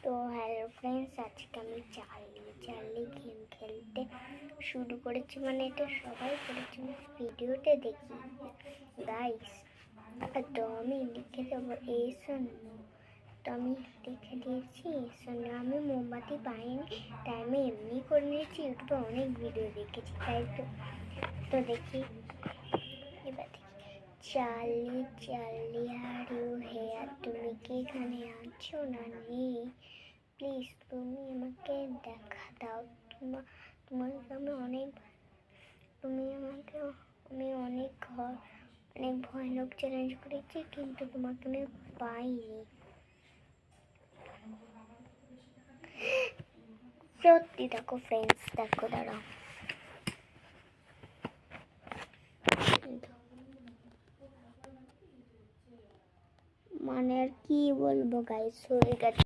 তো hello friends, আজকে আমি চার্লি গেম খেলতে শুরু করেছি। মানে এটা সবাই করেছে, ভিডিওতে দেখি গাইস। তো আমি লিখে দেবো এসনো। তো আমি লিখে দিয়েছি এসনো। আমি মোমবাতি পাইনি, তাই আমি এমনি করে নিয়েছি। ইউটিউবে অনেক ভিডিও দেখেছি, তাই তো দেখি। এবার চার্লি আর ইউ হেয়ার, তুমি কি এখানে আছো না নেই? প্লিজ তুমি আমাকে দেখা দাও। তোমাকে আমি অনেক অনেক ভয়ানক চ্যালেঞ্জ করেছি, কিন্তু তোমাকে আমি পাইনি। সত্যি দেখো ফ্রেন্ডস, দেখো দাঁড়াও। মানে আর কি বলবো গাইস, হয়ে গেছে।